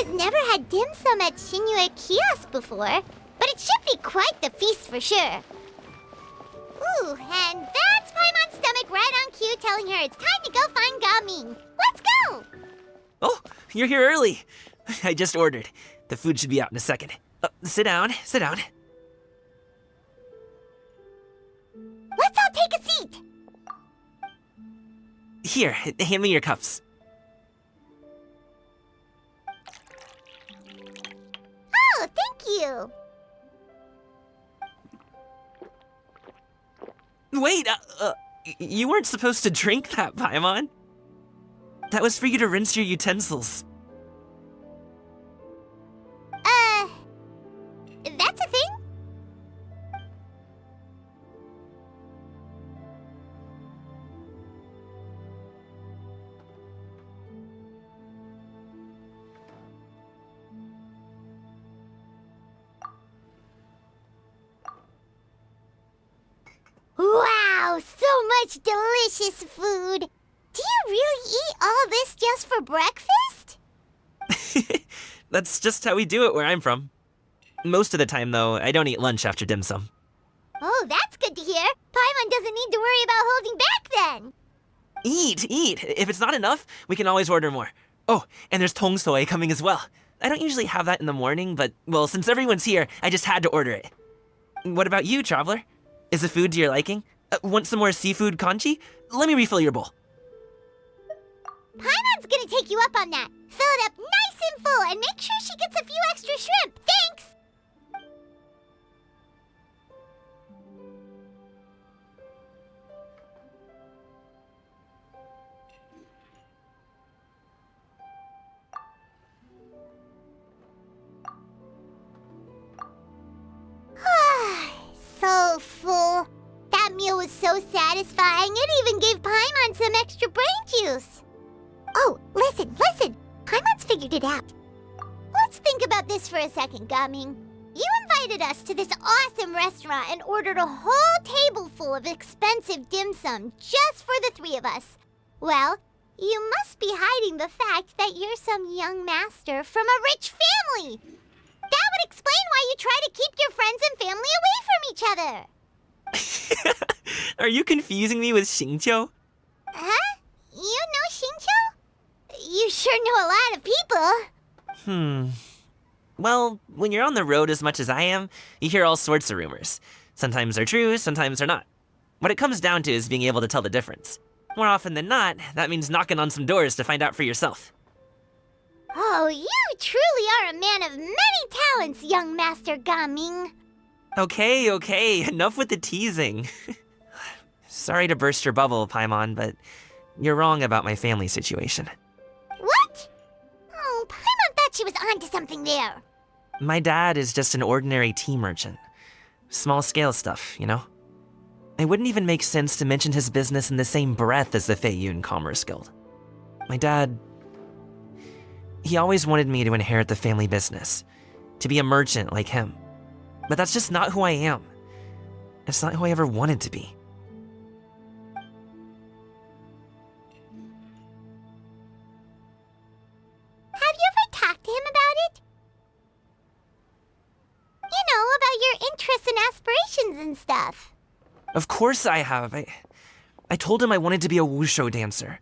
has never had dim sum at Xianyun kiosk before, but it should be quite the feast for sure. Ooh, and that's Paimon's stomach right on cue telling her it's time to go find Gaming. Let's go! Oh, you're here early. I just ordered. The food should be out in a second. Sit down, sit down. Let's all take a seat. Here, hand me your cups. Oh, thank you. Wait, you weren't supposed to drink that, Paimon. That was for you to rinse your utensils. That's a thing? Wow, so much delicious food! Do you really eat all this just for breakfast? That's just how we do it where I'm from. Most of the time, though, I don't eat lunch after dim sum. Oh, that's good to hear. Paimon doesn't need to worry about holding back then. Eat! If it's not enough, we can always order more. Oh, and there's tong soy coming as well. I don't usually have that in the morning, but, well, since everyone's here, I just had to order it. What about you, traveler? Is the food to your liking? Want some more seafood congee? Let me refill your bowl. Paimon's gonna take you up on that. Fill it up nice and full and make sure she gets a few extra shrimp. Thanks! So full. That meal was so satisfying, it even gave Paimon some extra brain juice. Oh, listen! Paimon's figured it out. Let's think about this for a second, Gaming. You invited us to this awesome restaurant and ordered a whole table full of expensive dim sum just for the three of us. Well, you must be hiding the fact that you're some young master from a rich family. That would explain why you try to keep your friends and family away from each other. Are you confusing me with Xingqiu? Huh? You know Xingqiu? You sure know a lot of people. Well, when you're on the road as much as I am, you hear all sorts of rumors. Sometimes they're true, sometimes they're not. What it comes down to is being able to tell the difference. More often than not, that means knocking on some doors to find out for yourself. Oh, you truly are a man of many talents, young Master Gaming. Okay, enough with the teasing. Sorry to burst your bubble, Paimon, but you're wrong about my family situation. What? Oh, Paimon thought she was onto something there. My dad is just an ordinary tea merchant. Small-scale stuff, you know? It wouldn't even make sense to mention his business in the same breath as the Xianyun Commerce Guild. My dad... he always wanted me to inherit the family business, to be a merchant like him. But that's just not who I am. It's not who I ever wanted to be. Have you ever talked to him about it? You know, about your interests and aspirations and stuff. Of course I have. I told him I wanted to be a wushu dancer.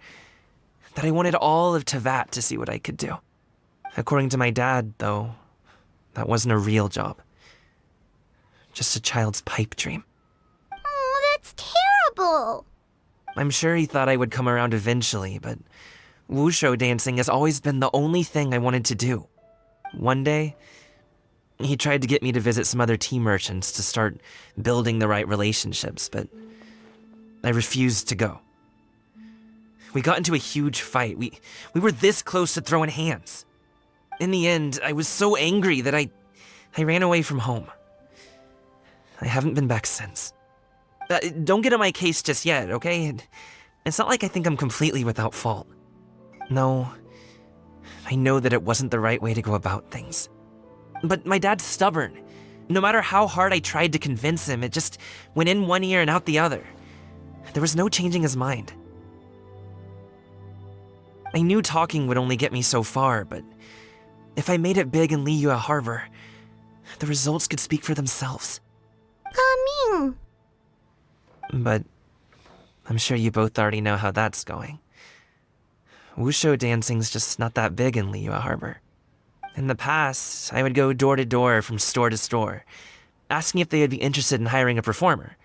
That I wanted all of Tevat to see what I could do. According to my dad, though, that wasn't a real job. Just a child's pipe dream. Oh, that's terrible. I'm sure he thought I would come around eventually, but wushu dancing has always been the only thing I wanted to do. One day, he tried to get me to visit some other tea merchants to start building the right relationships, but I refused to go. We got into a huge fight. We were this close to throwing hands. In the end, I was so angry that I ran away from home. I haven't been back since. Don't get on my case just yet, okay? It's not like I think I'm completely without fault. No, I know that it wasn't the right way to go about things. But my dad's stubborn. No matter how hard I tried to convince him, it just went in one ear and out the other. There was no changing his mind. I knew talking would only get me so far, but If I made it big in Liyue Harbor, the results could speak for themselves. Gaming. But I'm sure you both already know how that's going. Wushu dancing's just not that big in Liyue Harbor. In the past, I would go door to door from store to store, asking if they would be interested in hiring a performer.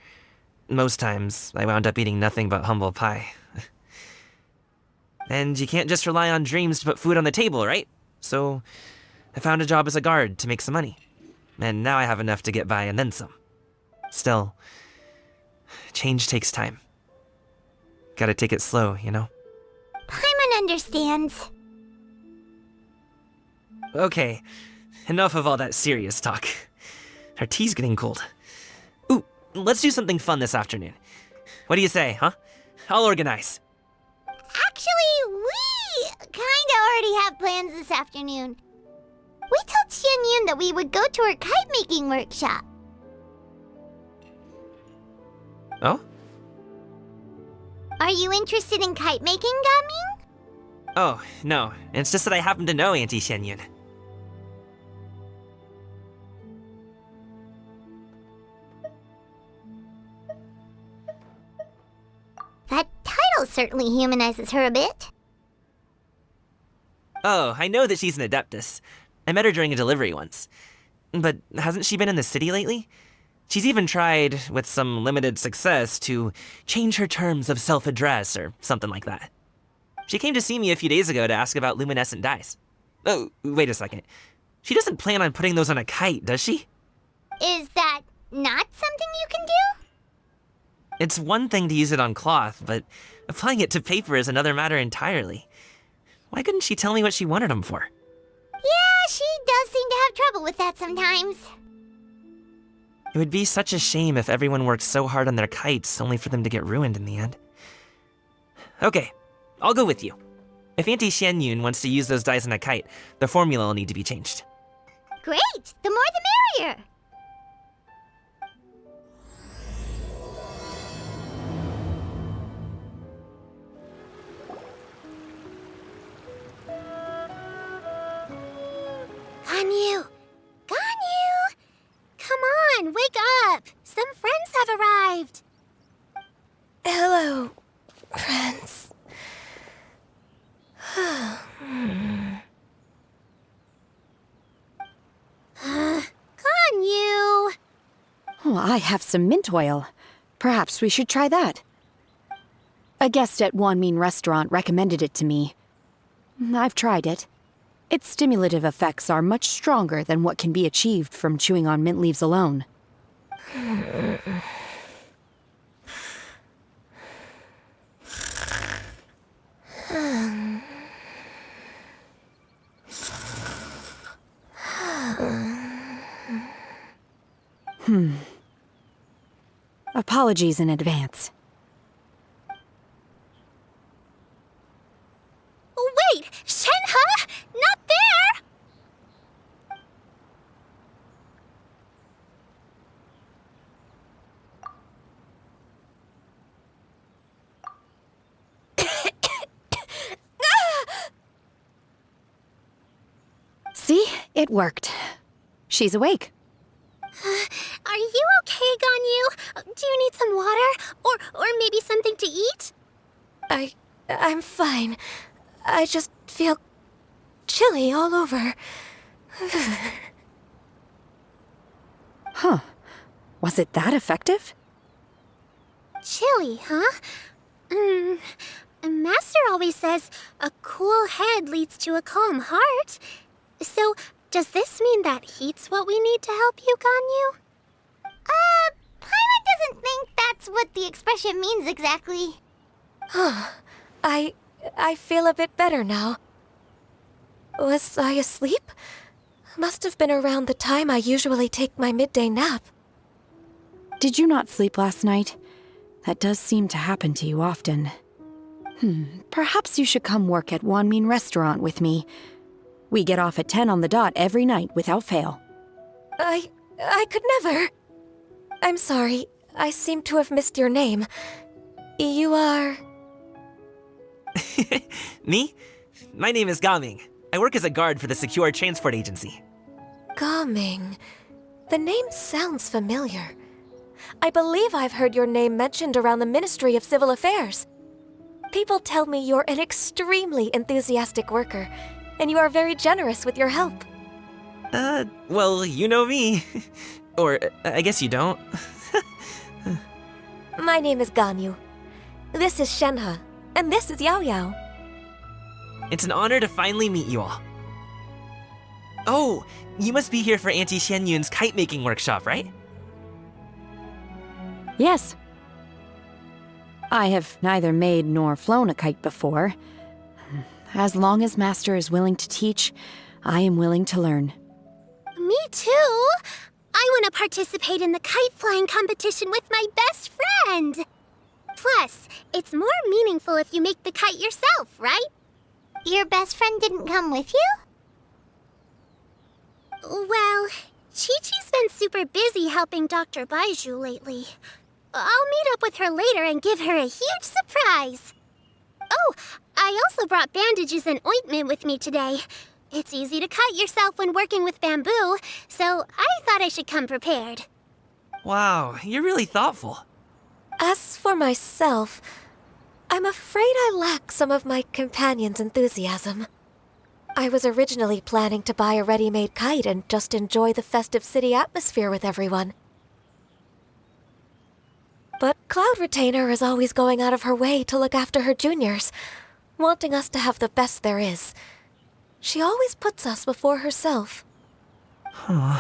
Most times, I wound up eating nothing but humble pie. And you can't just rely on dreams to put food on the table, right? So I found a job as a guard to make some money. And now I have enough to get by and then some. Still, change takes time. Gotta take it slow, you know? Paimon understands. Okay, enough of all that serious talk. Our tea's getting cold. Ooh, let's do something fun this afternoon. What do you say, huh? I'll organize. Actually, we kinda already have plans this afternoon. We told Xianyun that we would go to her kite-making workshop. Oh? Are you interested in kite-making, Gaming? Oh, no. It's just that I happen to know Auntie Xianyun. That title certainly humanizes her a bit. Oh, I know that she's an adeptus. I met her during a delivery once. But hasn't she been in the city lately? She's even tried, with some limited success, to change her terms of self-address or something like that. She came to see me a few days ago to ask about luminescent dyes. Oh, wait a second. She doesn't plan on putting those on a kite, does she? Is that not something you can do? It's one thing to use it on cloth, but applying it to paper is another matter entirely. Why couldn't she tell me what she wanted them for? Yeah, she does seem to have trouble with that sometimes. It would be such a shame if everyone worked so hard on their kites only for them to get ruined in the end. Okay, I'll go with you. If Auntie Xianyun wants to use those dyes on a kite, the formula will need to be changed. Great! The more the merrier! Ganyu! Ganyu! Come on, wake up! Some friends have arrived! Hello, friends. Ganyu! Oh, I have some mint oil. Perhaps we should try that. A guest at Wanmin restaurant recommended it to me. I've tried it. Its stimulative effects are much stronger than what can be achieved from chewing on mint leaves alone. Apologies in advance. Wait! Shenhe! Not there! See? It worked. She's awake. Are you okay, Ganyu? Do you need some water? Or maybe something to eat? I'm fine. I just feel chilly all over. Huh. Was it that effective? Chilly, huh? Master always says a cool head leads to a calm heart. So, does this mean that heat's what we need to help you, Ganyu? Paimon doesn't think that's what the expression means exactly. I feel a bit better now. Was I asleep? Must have been around the time I usually take my midday nap. Did you not sleep last night? That does seem to happen to you often. Perhaps you should come work at Wanmin restaurant with me. We get off at 10 on the dot every night without fail. I could never. I'm sorry. I seem to have missed your name. You are... Me? My name is Gaming. I work as a guard for the Secure Transport Agency. Gaming. The name sounds familiar. I believe I've heard your name mentioned around the Ministry of Civil Affairs. People tell me you're an extremely enthusiastic worker, and you are very generous with your help. Well, you know me. Or, I guess you don't. My name is Ganyu. This is Shenhe, and this is Yaoyao. It's an honor to finally meet you all. Oh, you must be here for Auntie Xianyun's kite-making workshop, right? Yes. I have neither made nor flown a kite before. As long as Master is willing to teach, I am willing to learn. Me too. I want to participate in the kite flying competition with my best friend. Plus, it's more meaningful if you make the kite yourself, right? Your best friend didn't come with you? Well, Chi-Chi's been super busy helping Dr. Baiju lately. I'll meet up with her later and give her a huge surprise. Oh, I also brought bandages and ointment with me today. It's easy to cut yourself when working with bamboo, so I thought I should come prepared. Wow, you're really thoughtful. As for myself, I'm afraid I lack some of my companion's enthusiasm. I was originally planning to buy a ready-made kite and just enjoy the festive city atmosphere with everyone. But Cloud Retainer is always going out of her way to look after her juniors, wanting us to have the best there is. She always puts us before herself. Huh.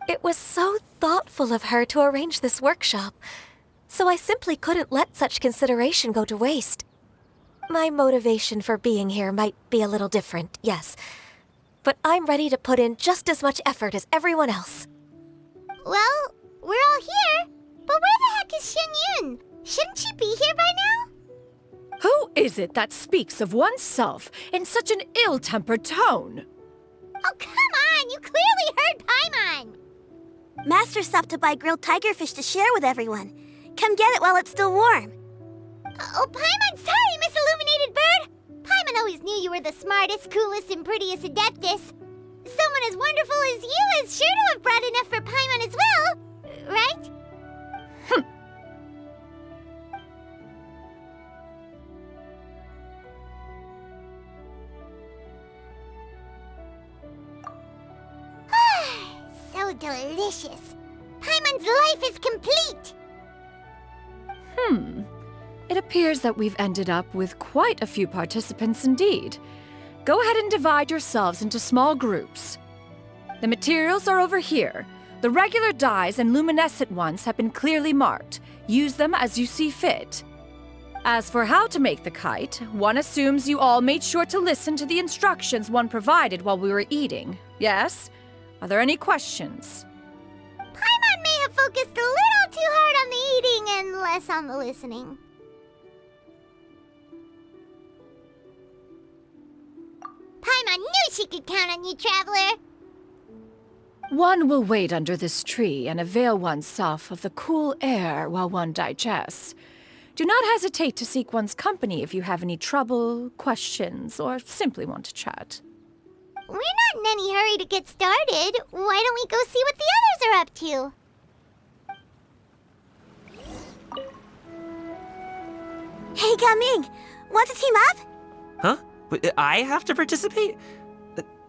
It was so thoughtful of her to arrange this workshop, so I simply couldn't let such consideration go to waste. My motivation for being here might be a little different, yes, but I'm ready to put in just as much effort as everyone else. Well, we're all here, but where the heck is Xianyun? Shouldn't she be here by now? Who is it that speaks of oneself in such an ill-tempered tone? Oh, come on! You clearly heard Paimon! Master stopped to buy grilled tigerfish to share with everyone. Come get it while it's still warm. Oh, Paimon, sorry, Miss Illuminated Bird! Paimon always knew you were the smartest, coolest, and prettiest Adeptus. Someone as wonderful as you is sure to have brought enough for Paimon as well, right? So delicious. Paimon's life is complete. It appears that we've ended up with quite a few participants indeed. Go ahead and divide yourselves into small groups. The materials are over here. The regular dyes and luminescent ones have been clearly marked. Use them as you see fit. As for how to make the kite, one assumes you all made sure to listen to the instructions one provided while we were eating. Yes? Are there any questions? Paimon may have focused a little too hard on the eating and less on the listening. Paimon knew she could count on you, Traveler. One will wait under this tree and avail oneself of the cool air while one digests. Do not hesitate to seek one's company if you have any trouble, questions, or simply want to chat. We're not in any hurry to get started. Why don't we go see what the others are up to? Hey, Gaming! Want to team up? Huh? But I have to participate?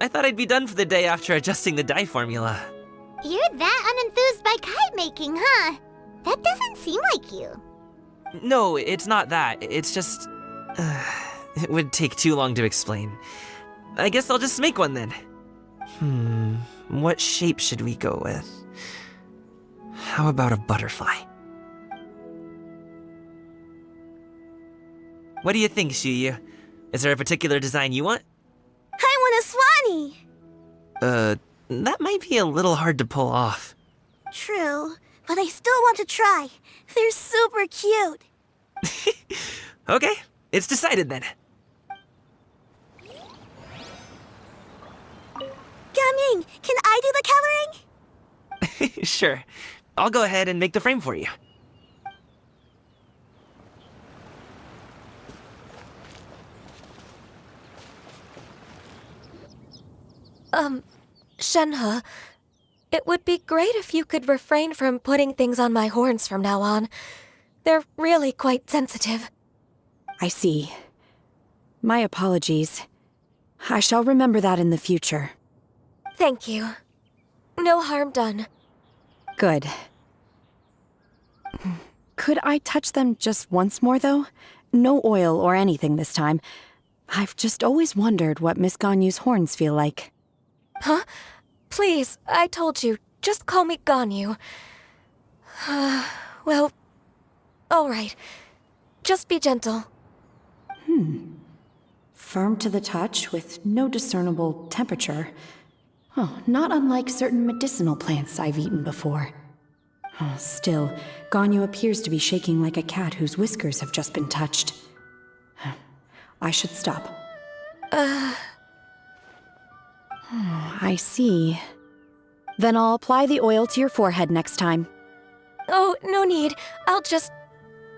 I thought I'd be done for the day after adjusting the dye formula. You're that unenthused by kite making, huh? That doesn't seem like you. No, it's not that. It's just... it would take too long to explain. I guess I'll just make one then. What shape should we go with? How about a butterfly? What do you think, Shuyu? Is there a particular design you want? I want a swanee! That might be a little hard to pull off. True, but I still want to try. They're super cute. Okay, it's decided then. Gaming, can I do the coloring? Sure. I'll go ahead and make the frame for you. Shenhe, it would be great if you could refrain from putting things on my horns from now on. They're really quite sensitive. I see. My apologies. I shall remember that in the future. Thank you. No harm done. Good. Could I touch them just once more, though? No oil or anything this time. I've just always wondered what Miss Ganyu's horns feel like. Huh? Please, I told you. Just call me Ganyu. Well, all right. Just be gentle. Firm to the touch with no discernible temperature. Oh, not unlike certain medicinal plants I've eaten before. Oh, still, Ganyu appears to be shaking like a cat whose whiskers have just been touched. I should stop. I see. Then I'll apply the oil to your forehead next time. Oh, no need. I'll just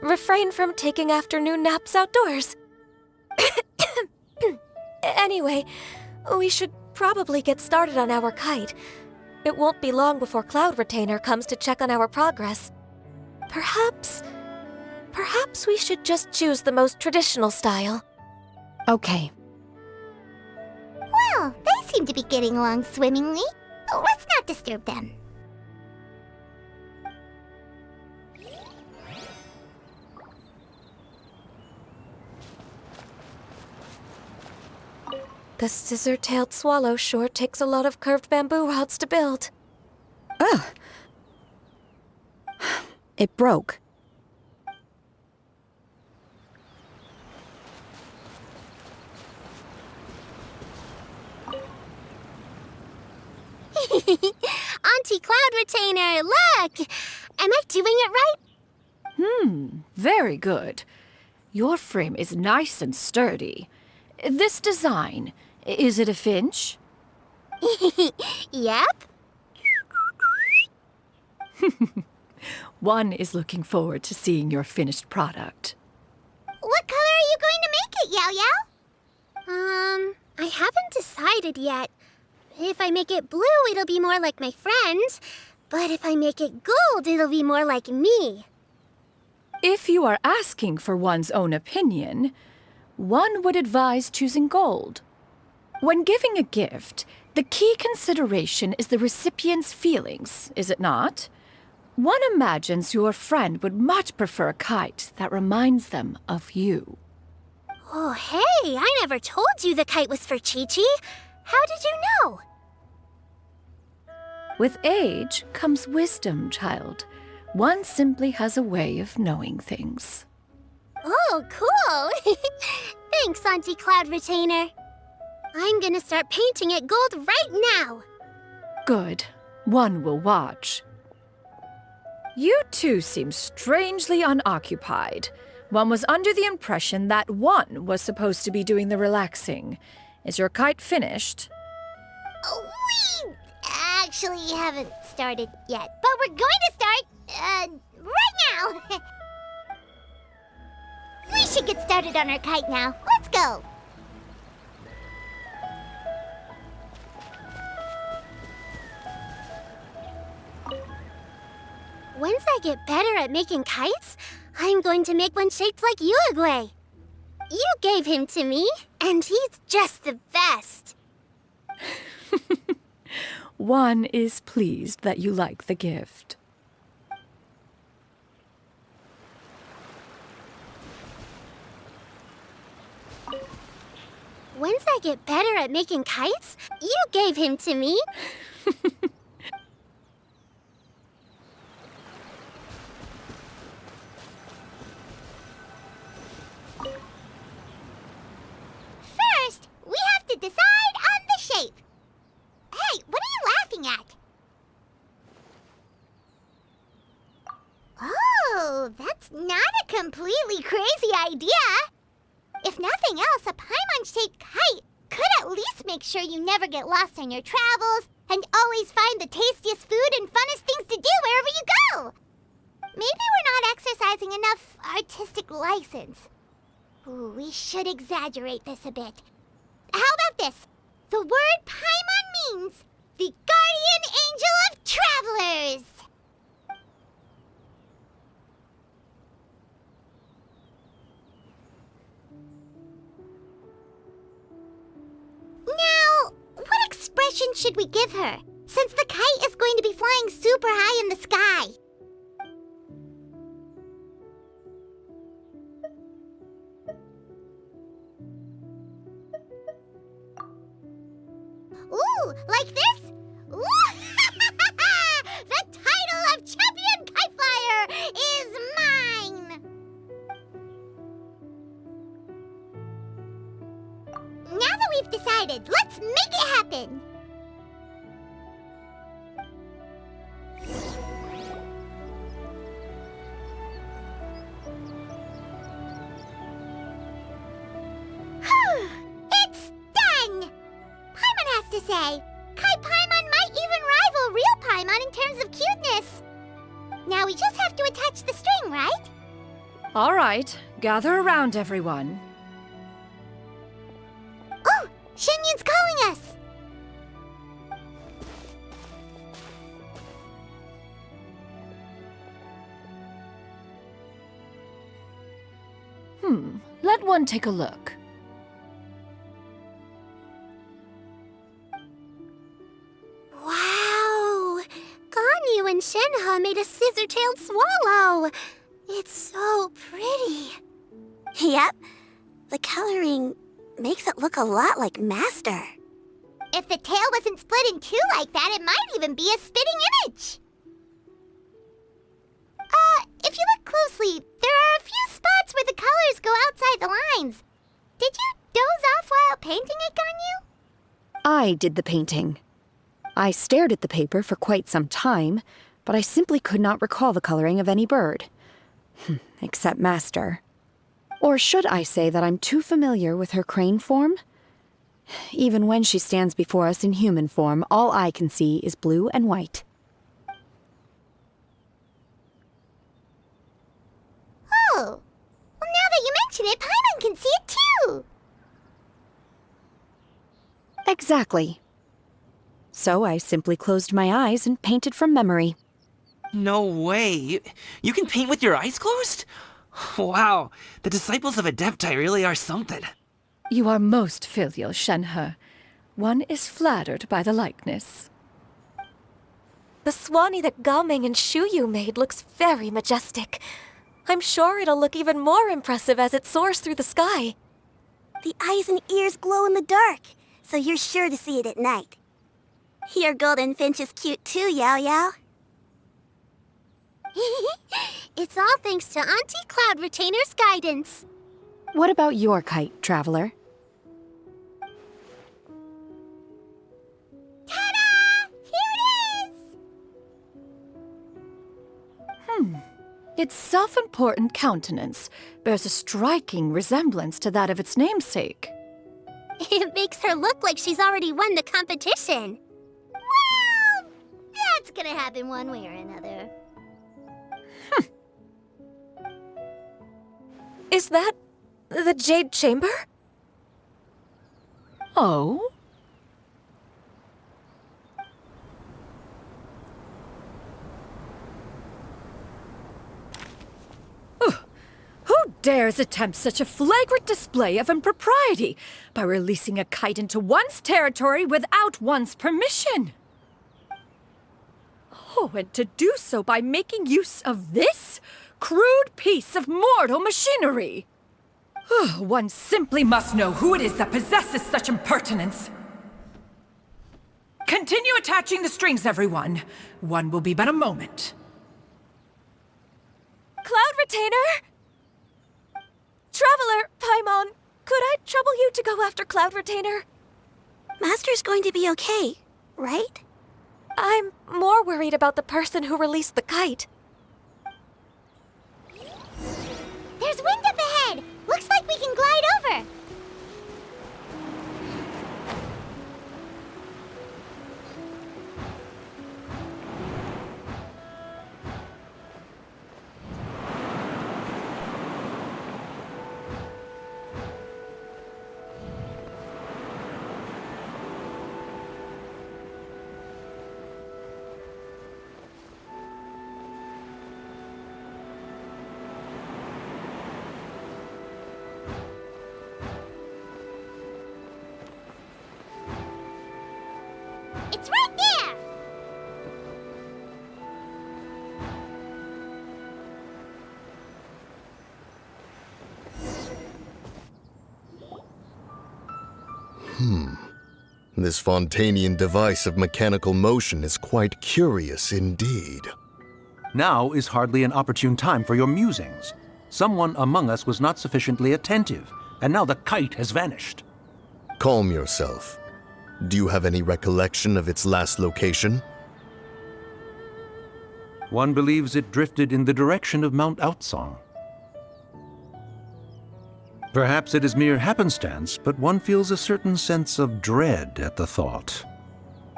refrain from taking afternoon naps outdoors. Anyway, we should probably get started on our kite. It won't be long before Cloud Retainer comes to check on our progress. Perhaps we should just choose the most traditional style. Okay. Well, they seem to be getting along swimmingly. Let's not disturb them. The scissor-tailed swallow sure takes a lot of curved bamboo rods to build. Ugh. It broke. Auntie Cloud Retainer, look! Am I doing it right? Very good. Your frame is nice and sturdy. This design, is it a finch? Yep. One is looking forward to seeing your finished product. What color are you going to make it, Yaoyao? I haven't decided yet. If I make it blue, it'll be more like my friend. But if I make it gold, it'll be more like me. If you are asking for one's own opinion, one would advise choosing gold. When giving a gift, the key consideration is the recipient's feelings, is it not? One imagines your friend would much prefer a kite that reminds them of you. Oh, hey, I never told you the kite was for Chi-Chi. How did you know? With age comes wisdom, child. One simply has a way of knowing things. Oh, cool. Thanks, Auntie Cloud Retainer. I'm gonna start painting it gold right now. Good. One will watch. You two seem strangely unoccupied. One was under the impression that one was supposed to be doing the relaxing. Is your kite finished? We actually haven't started yet, but we're going to start, right now. We should get started on our kite now. Let's go. Once I get better at making kites, I'm going to make one shaped like Uruguay. You gave him to me, and he's just the best. One is pleased that you like the gift. Once I get better at making kites, you gave him to me. First, we have to decide on the shape. Hey, what are you laughing at? Oh, that's not a completely crazy idea. If nothing else, a paimon-shaped kite could at least make sure you never get lost on your travels and always find the tastiest food and funnest things to do wherever you go. Maybe we're not exercising enough artistic license. Ooh, we should exaggerate this a bit. How about this? The word paimon name should we give her, since the kite is going to be flying super high in the sky? Ooh, like this? Ooh! The title of Champion Kite Flyer is mine! Now that we've decided, let's make it happen! It's done! Paimon has to say, Kite Paimon might even rival real Paimon in terms of cuteness. Now we just have to attach the string, right? All right, gather around, everyone. Oh, Xianyun's calling us! Let one take a look. Wow! Ganyu and Shenhe made a scissor-tailed swallow! It's so pretty. Yep. The coloring makes it look a lot like Master. If the tail wasn't split in two like that, it might even be a spitting image. If you look closely, there are a few spots where the colors go outside the lines. Did you doze off while painting it, Ganyu? I did the painting. I stared at the paper for quite some time, but I simply could not recall the coloring of any bird. Except Master. Or should I say that I'm too familiar with her crane form? Even when she stands before us in human form, all I can see is blue and white. Oh, well, now that you mention it, Paimon can see it too! Exactly. So I simply closed my eyes and painted from memory. No way. You can paint with your eyes closed? Wow, the disciples of Adepti really are something. You are most filial, Shenhe. One is flattered by the likeness. The swanee that Gaming and Shuyu made looks very majestic. I'm sure it'll look even more impressive as it soars through the sky. The eyes and ears glow in the dark, so you're sure to see it at night. Your golden finch is cute too, Yaoyao. It's all thanks to Auntie Cloud Retainer's guidance. What about your kite, Traveler? Ta-da! Here it is! Its self-important countenance bears a striking resemblance to that of its namesake. It makes her look like she's already won the competition. Well, that's gonna happen one way or another. Is that the Jade Chamber? Oh? Who dares attempt such a flagrant display of impropriety by releasing a kite into one's territory without one's permission? Oh, and to do so by making use of this crude piece of mortal machinery. One simply must know who it is that possesses such impertinence. Continue attaching the strings, everyone. One will be but a moment. Cloud Retainer? Traveler, Paimon, could I trouble you to go after Cloud Retainer? Master's going to be okay, right? I'm more worried about the person who released the kite. There's wind up ahead! Looks like we can glide over! This Fontanian device of mechanical motion is quite curious indeed. Now is hardly an opportune time for your musings. Someone among us was not sufficiently attentive, and now the kite has vanished. Calm yourself. Do you have any recollection of its last location? One believes it drifted in the direction of Mount Outsong. Perhaps it is mere happenstance, but one feels a certain sense of dread at the thought.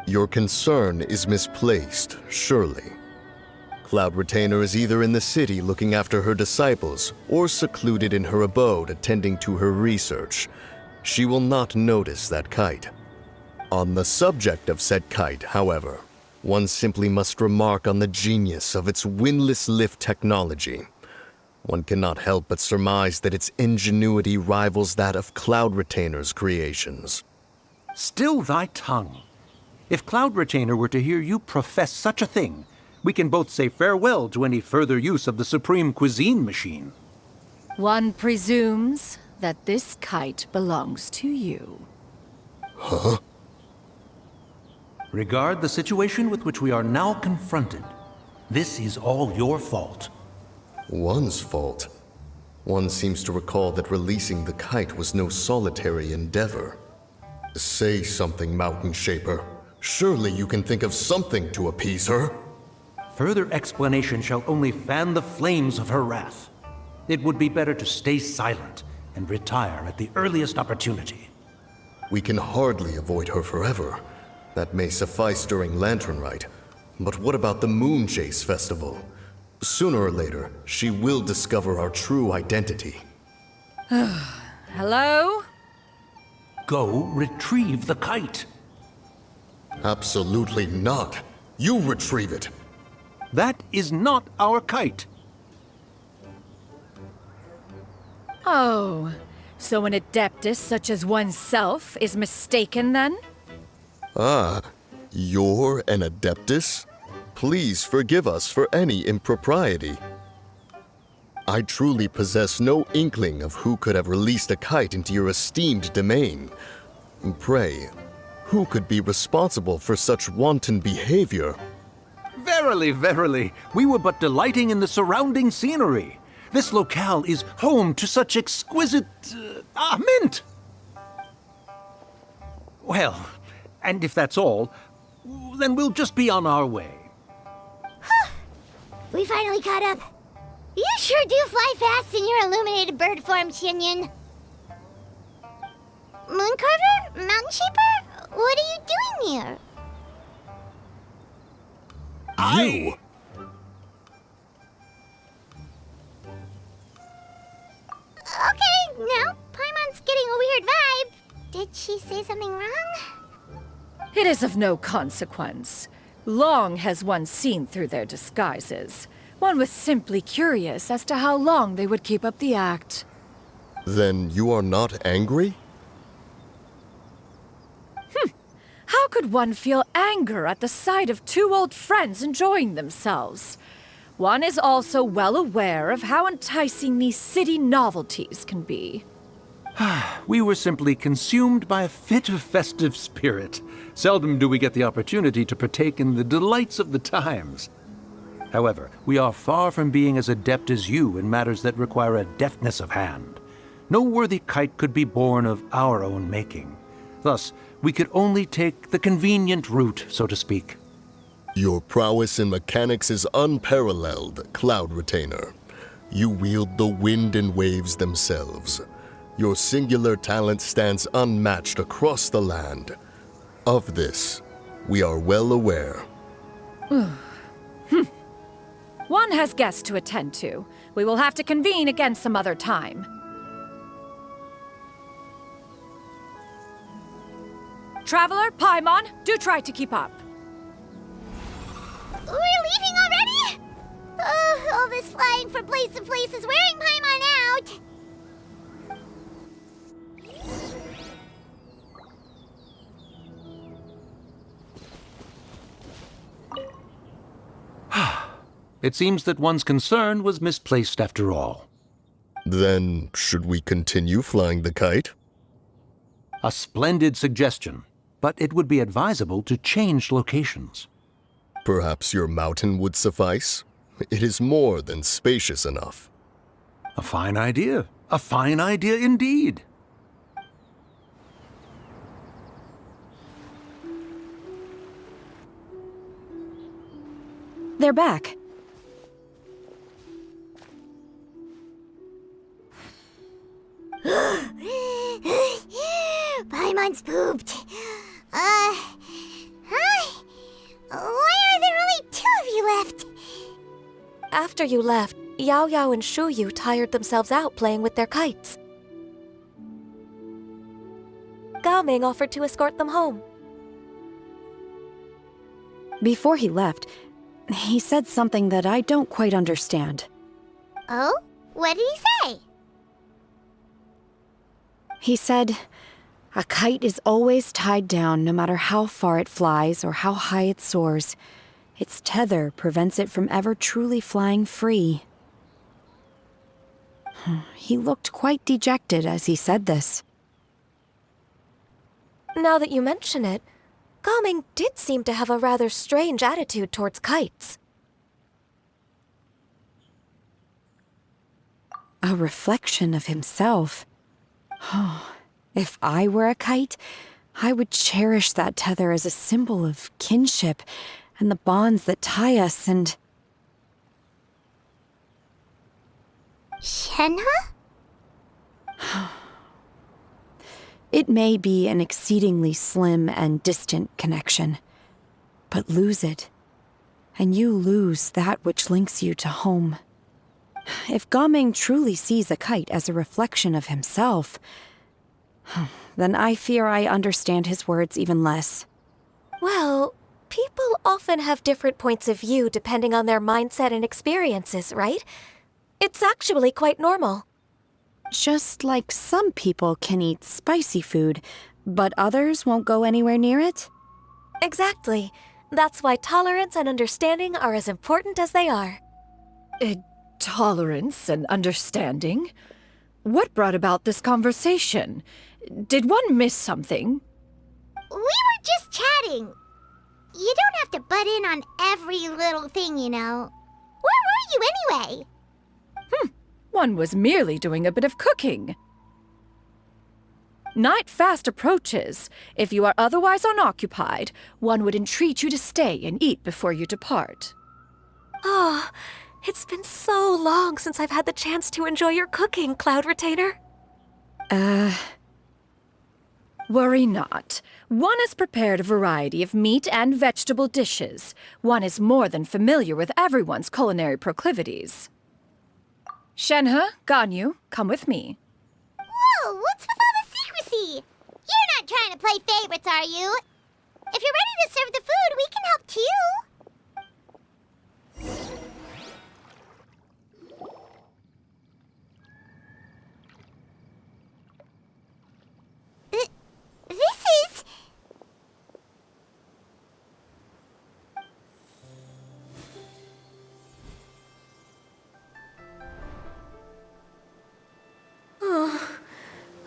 Your concern is misplaced, surely. Cloud Retainer is either in the city looking after her disciples, or secluded in her abode attending to her research. She will not notice that kite. On the subject of said kite, however, one simply must remark on the genius of its windless lift technology. One cannot help but surmise that its ingenuity rivals that of Cloud Retainer's creations. Still thy tongue. If Cloud Retainer were to hear you profess such a thing, we can both say farewell to any further use of the Supreme Cuisine Machine. One presumes that this kite belongs to you. Huh? Regard the situation with which we are now confronted. This is all your fault. One's fault. One seems to recall that releasing the kite was no solitary endeavor. Say something, Mountain Shaper. Surely you can think of something to appease her. Further explanation shall only fan the flames of her wrath. It would be better to stay silent and retire at the earliest opportunity. We can hardly avoid her forever. That may suffice during Lantern Rite. But what about the Moon Chase Festival? Sooner or later, she will discover our true identity. Hello? Go retrieve the kite. Absolutely not. You retrieve it. That is not our kite. Oh, so an adeptus such as oneself is mistaken then? Ah, you're an Adeptus? Please forgive us for any impropriety. I truly possess no inkling of who could have released a kite into your esteemed domain. Pray, who could be responsible for such wanton behavior? Verily, verily, we were but delighting in the surrounding scenery. This locale is home to such exquisite... mint! Well, and if that's all, then we'll just be on our way. We finally caught up. You sure do fly fast in your illuminated bird form, Xianyun. Moon Carver? Mountain Shaper? What are you doing here? You! Okay, now Paimon's getting a weird vibe. Did she say something wrong? It is of no consequence. Long has one seen through their disguises. One was simply curious as to how long they would keep up the act. Then you are not angry? How could one feel anger at the sight of two old friends enjoying themselves? One is also well aware of how enticing these city novelties can be. We were simply consumed by a fit of festive spirit. Seldom do we get the opportunity to partake in the delights of the times. However, we are far from being as adept as you in matters that require a deftness of hand. No worthy kite could be born of our own making. Thus, we could only take the convenient route, so to speak. Your prowess in mechanics is unparalleled, Cloud Retainer. You wield the wind and waves themselves. Your singular talent stands unmatched across the land. Of this, we are well aware. One has guests to attend to. We will have to convene again some other time. Traveler, Paimon, do try to keep up. We're leaving already? Oh, all this flying from place to place is wearing Paimon out. It seems that one's concern was misplaced after all. Then, should we continue flying the kite? A splendid suggestion, but it would be advisable to change locations. Perhaps your mountain would suffice? It is more than spacious enough. A fine idea. A fine idea indeed. They're back. Paimon's pooped. Hi. Why are there only 2 of you left? After you left, Yaoyao and Shuyu tired themselves out playing with their kites. Gaoming offered to escort them home. Before he left, he said something that I don't quite understand. Oh? What did he say? He said, a kite is always tied down no matter how far it flies or how high it soars. Its tether prevents it from ever truly flying free. He looked quite dejected as he said this. Now that you mention it, Gaoming did seem to have a rather strange attitude towards kites. A reflection of himself. If I were a kite, I would cherish that tether as a symbol of kinship and the bonds that tie us and... Shenhe? It may be an exceedingly slim and distant connection, but lose it, and you lose that which links you to home. If Gaoming truly sees a kite as a reflection of himself, then I fear I understand his words even less. Well, people often have different points of view depending on their mindset and experiences, right? It's actually quite normal. Just like some people can eat spicy food, but others won't go anywhere near it? Exactly. That's why tolerance and understanding are as important as they are. Tolerance and understanding? What brought about this conversation? Did one miss something? We were just chatting. You don't have to butt in on every little thing, you know. Where were you anyway? One was merely doing a bit of cooking. Night fast approaches. If you are otherwise unoccupied, one would entreat you to stay and eat before you depart. Oh, it's been so long since I've had the chance to enjoy your cooking, Cloud Retainer. Worry not. One has prepared a variety of meat and vegetable dishes. One is more than familiar with everyone's culinary proclivities. Shenhe, Ganyu, come with me. Whoa, what's with all the secrecy? You're not trying to play favorites, are you? If you're ready to serve the food, we can help too. This is... Oh,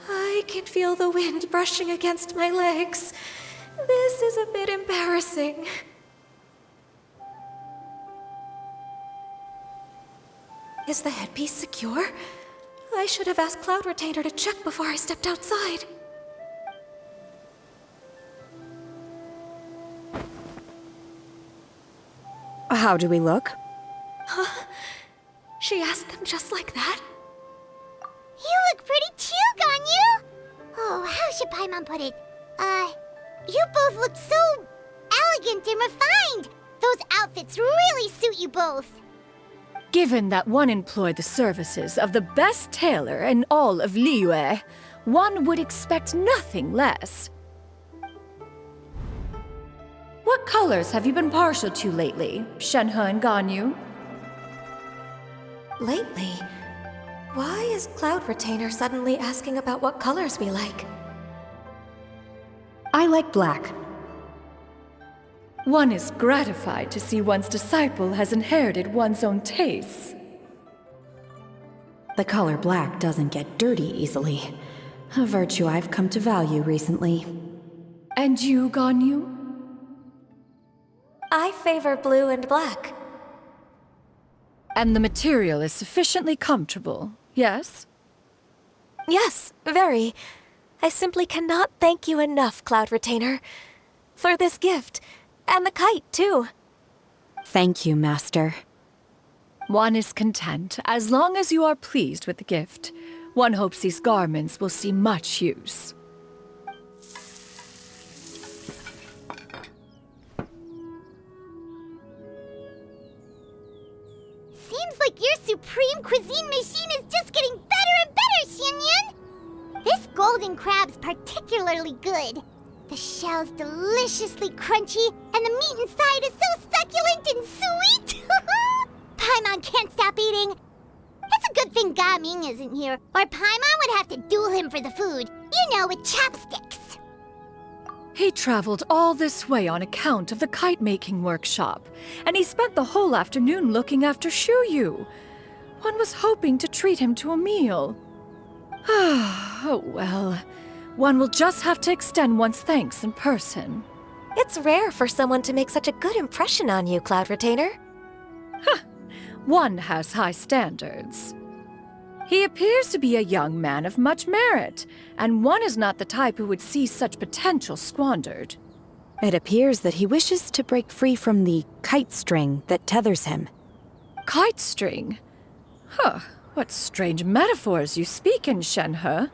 I can feel the wind brushing against my legs. This is a bit embarrassing. Is the headpiece secure? I should have asked Cloud Retainer to check before I stepped outside. How do we look? She asked them just like that? You look pretty too, Ganyu! Oh, how should Paimon put it? You both look so elegant and refined! Those outfits really suit you both. Given that one employed the services of the best tailor in all of Liyue, one would expect nothing less. What colors have you been partial to lately, Shenhe and Ganyu? Lately? Why is Cloud Retainer suddenly asking about what colors we like? I like black. One is gratified to see one's disciple has inherited one's own tastes. The color black doesn't get dirty easily. A virtue I've come to value recently. And you, Ganyu? I favor blue and black. And the material is sufficiently comfortable, yes? Yes, very. I simply cannot thank you enough, Cloud Retainer. For this gift. And the kite, too. Thank you, Master. One is content, as long as you are pleased with the gift. One hopes these garments will see much use. Seems like your supreme cuisine machine is just getting better and better, Xianyun! This golden crab's particularly good. The shell's deliciously crunchy, and the meat inside is so succulent and sweet! Paimon can't stop eating. It's a good thing Gaming isn't here, or Paimon would have to duel him for the food. You know, with chopsticks. He traveled all this way on account of the kite-making workshop, and he spent the whole afternoon looking after Shuyu. One was hoping to treat him to a meal. Oh well. One will just have to extend one's thanks in person. It's rare for someone to make such a good impression on you, Cloud Retainer. One has high standards. He appears to be a young man of much merit, and one is not the type who would see such potential squandered. It appears that he wishes to break free from the kite string that tethers him. Kite string? Huh, what strange metaphors you speak in, Shenhe.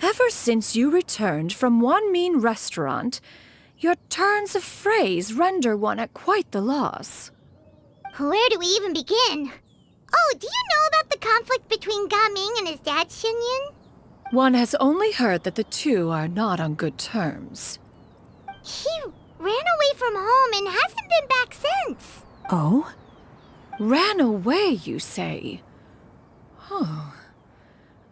Ever since you returned from one mean restaurant, your turns of phrase render one at quite the loss. Where do we even begin? Oh, do you know about the conflict between Gaming and his dad, Xianyun? One has only heard that the two are not on good terms. He ran away from home and hasn't been back since. Oh? Ran away, you say? Huh.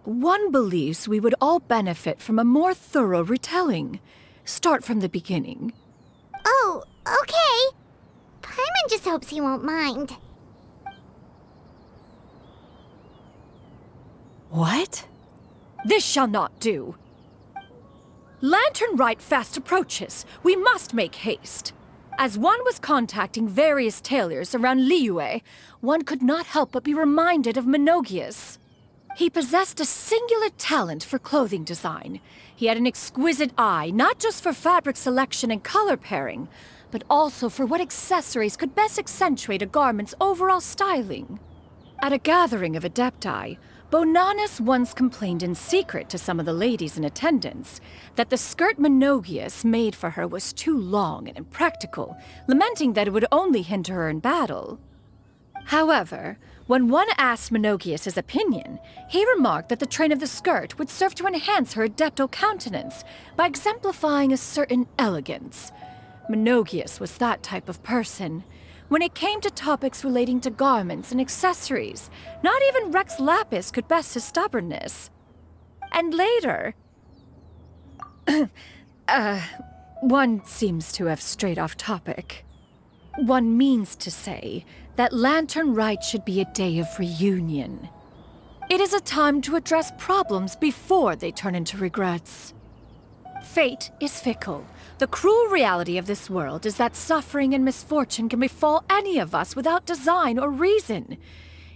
One believes we would all benefit from a more thorough retelling. Start from the beginning. Oh, okay. Paimon just hopes he won't mind. What? This shall not do. Lantern Rite fast approaches. We must make haste. As one was contacting various tailors around Liyue, one could not help but be reminded of Menogius. He possessed a singular talent for clothing design. He had an exquisite eye, not just for fabric selection and color pairing, but also for what accessories could best accentuate a garment's overall styling. At a gathering of adepti, Bonanis once complained in secret to some of the ladies in attendance that the skirt Menogius made for her was too long and impractical, lamenting that it would only hinder her in battle. However, when one asked Menogius his opinion, he remarked that the train of the skirt would serve to enhance her adeptal countenance by exemplifying a certain elegance. Menogius was that type of person. When it came to topics relating to garments and accessories, not even Rex Lapis could best his stubbornness. And later... one seems to have strayed off topic. One means to say that Lantern Rite should be a day of reunion. It is a time to address problems before they turn into regrets. Fate is fickle. The cruel reality of this world is that suffering and misfortune can befall any of us without design or reason.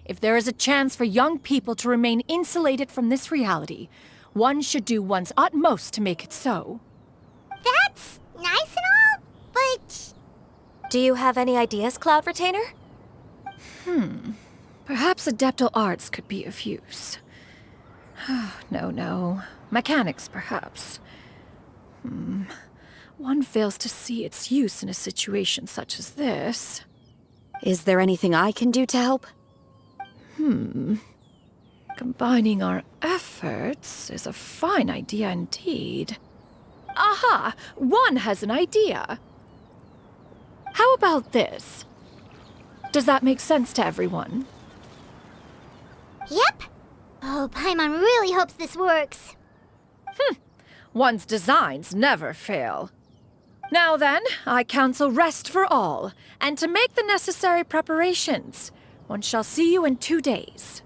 If there is a chance for young people to remain insulated from this reality, one should do one's utmost to make it so. That's nice and all, but... Do you have any ideas, Cloud Retainer? Perhaps adeptal arts could be of use. No. Mechanics, perhaps. One fails to see its use in a situation such as this. Is there anything I can do to help? Combining our efforts is a fine idea indeed. Aha! One has an idea. How about this? Does that make sense to everyone? Yep. Oh, Paimon really hopes this works. One's designs never fail. Now then, I counsel rest for all, and to make the necessary preparations. One shall see you in 2 days.